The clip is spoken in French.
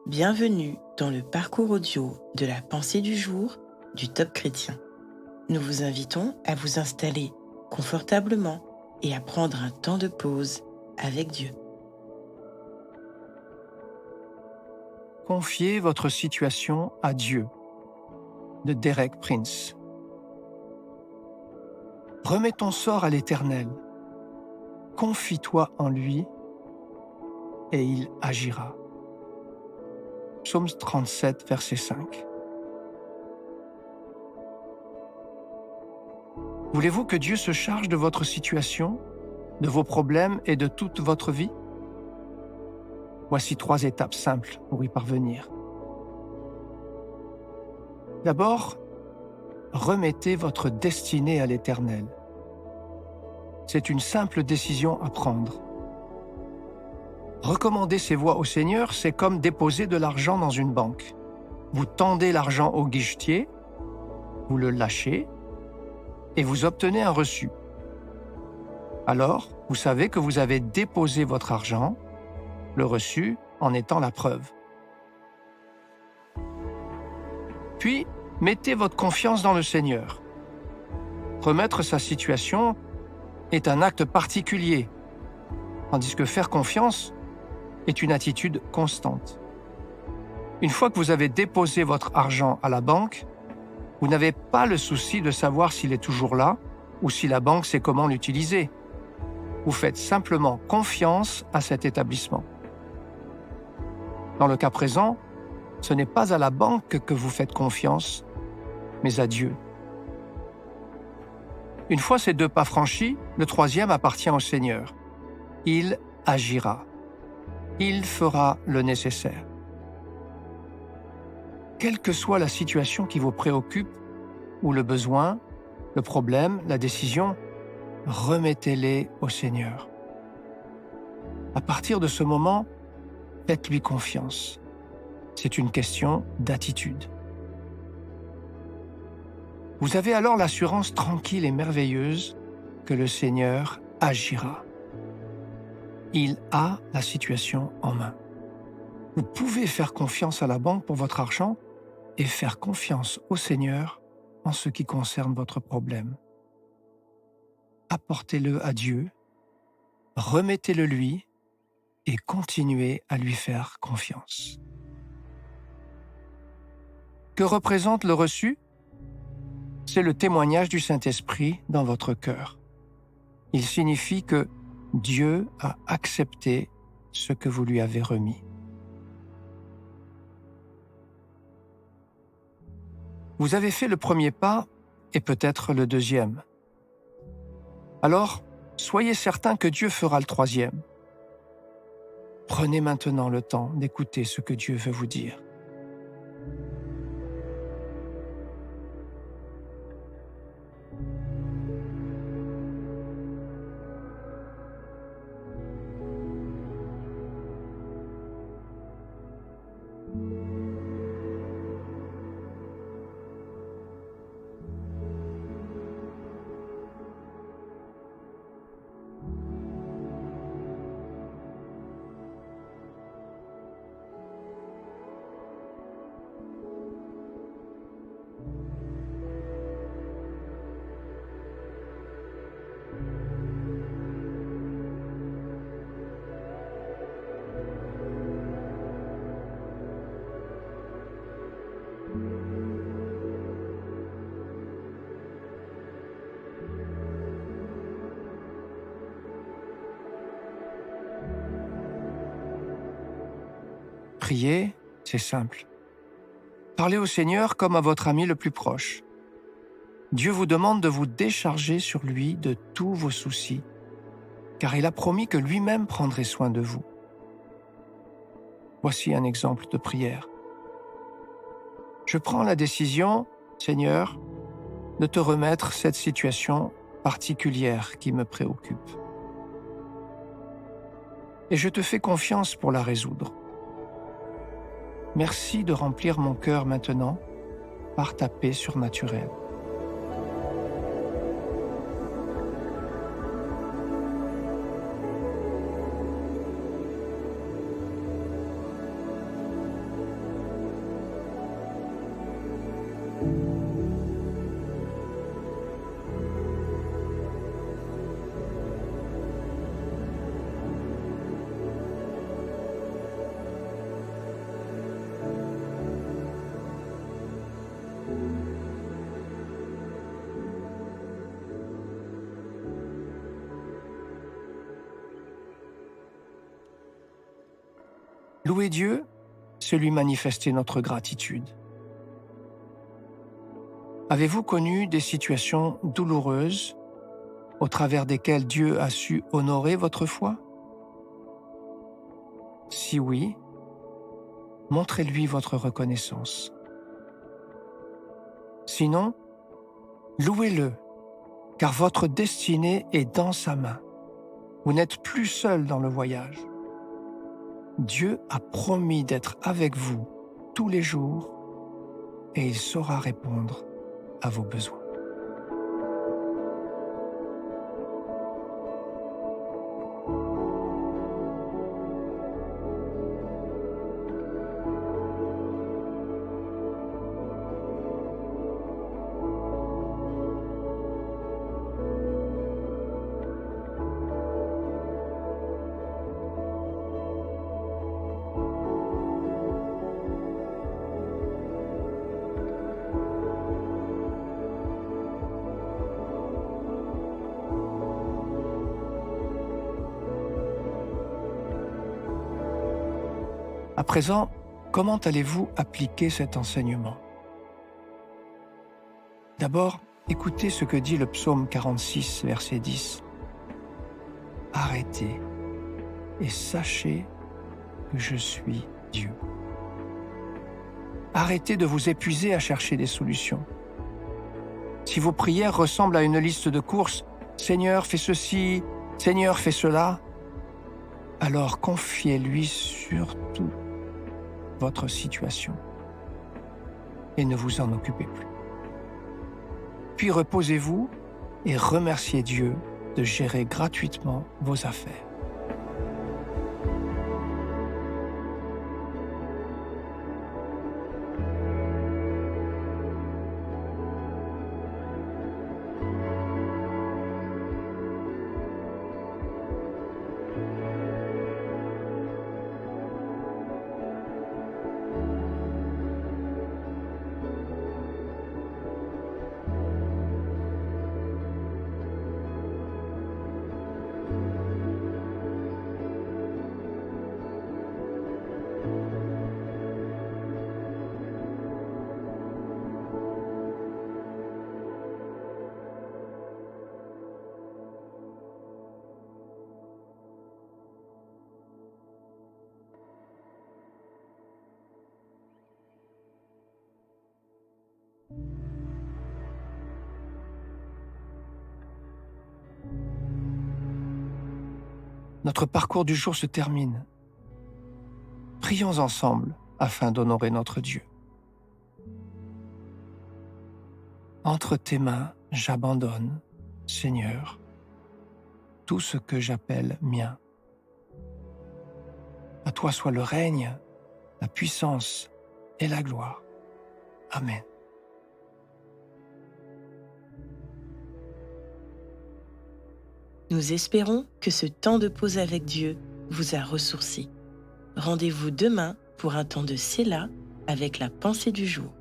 Bienvenue dans le parcours audio de la pensée du jour du Top Chrétien. Nous vous invitons à vous installer confortablement et à prendre un temps de pause avec Dieu. Confiez votre situation à Dieu, de Derek Prince. Remets ton sort à l'Éternel. Confie-toi en lui et il agira. Psaume 37, verset 5. Voulez-vous que Dieu se charge de votre situation, de vos problèmes et de toute votre vie? Voici 3 étapes simples pour y parvenir. D'abord, remettez votre destinée à l'Éternel. C'est une simple décision à prendre. Recommander ses voies au Seigneur, c'est comme déposer de l'argent dans une banque. Vous tendez l'argent au guichetier, vous le lâchez et vous obtenez un reçu. Alors, vous savez que vous avez déposé votre argent, le reçu en étant la preuve. Puis, mettez votre confiance dans le Seigneur. Remettre sa situation est un acte particulier, tandis que faire confiance est une attitude constante. Une fois que vous avez déposé votre argent à la banque, vous n'avez pas le souci de savoir s'il est toujours là ou si la banque sait comment l'utiliser. Vous faites simplement confiance à cet établissement. Dans le cas présent, ce n'est pas à la banque que vous faites confiance, mais à Dieu. Une fois ces 2 pas franchis, le 3e appartient au Seigneur. Il agira. Il fera le nécessaire. Quelle que soit la situation qui vous préoccupe, ou le besoin, le problème, la décision, remettez-les au Seigneur. À partir de ce moment, faites-lui confiance. C'est une question d'attitude. Vous avez alors l'assurance tranquille et merveilleuse que le Seigneur agira. Il a la situation en main. Vous pouvez faire confiance à la banque pour votre argent et faire confiance au Seigneur en ce qui concerne votre problème. Apportez-le à Dieu, remettez-le lui et continuez à lui faire confiance. Que représente le reçu? C'est le témoignage du Saint-Esprit dans votre cœur. Il signifie que Dieu a accepté ce que vous lui avez remis. Vous avez fait le premier pas et peut-être le 2e. Alors, soyez certain que Dieu fera le 3e. Prenez maintenant le temps d'écouter ce que Dieu veut vous dire. Prier, c'est simple. Parlez au Seigneur comme à votre ami le plus proche. Dieu vous demande de vous décharger sur lui de tous vos soucis, car il a promis que lui-même prendrait soin de vous. Voici un exemple de prière. Je prends la décision, Seigneur, de te remettre cette situation particulière qui me préoccupe. Et je te fais confiance pour la résoudre. Merci de remplir mon cœur maintenant par ta paix surnaturelle. Louer Dieu, c'est lui manifester notre gratitude. Avez-vous connu des situations douloureuses au travers desquelles Dieu a su honorer votre foi? Si oui, montrez-lui votre reconnaissance. Sinon, louez-le, car votre destinée est dans sa main. Vous n'êtes plus seul dans le voyage. Dieu a promis d'être avec vous tous les jours et il saura répondre à vos besoins. À présent, comment allez-vous appliquer cet enseignement? D'abord, écoutez ce que dit le psaume 46, verset 10. Arrêtez et sachez que je suis Dieu. Arrêtez de vous épuiser à chercher des solutions. Si vos prières ressemblent à une liste de courses, « Seigneur, fais ceci, Seigneur, fais cela », alors confiez-lui surtout votre situation et ne vous en occupez plus. Puis reposez-vous et remerciez Dieu de gérer gratuitement vos affaires. Notre parcours du jour se termine. Prions ensemble afin d'honorer notre Dieu. Entre tes mains, j'abandonne, Seigneur, tout ce que j'appelle mien. À toi soit le règne, la puissance et la gloire. Amen. Nous espérons que ce temps de pause avec Dieu vous a ressourci. Rendez-vous demain pour un temps de Séla avec la pensée du jour.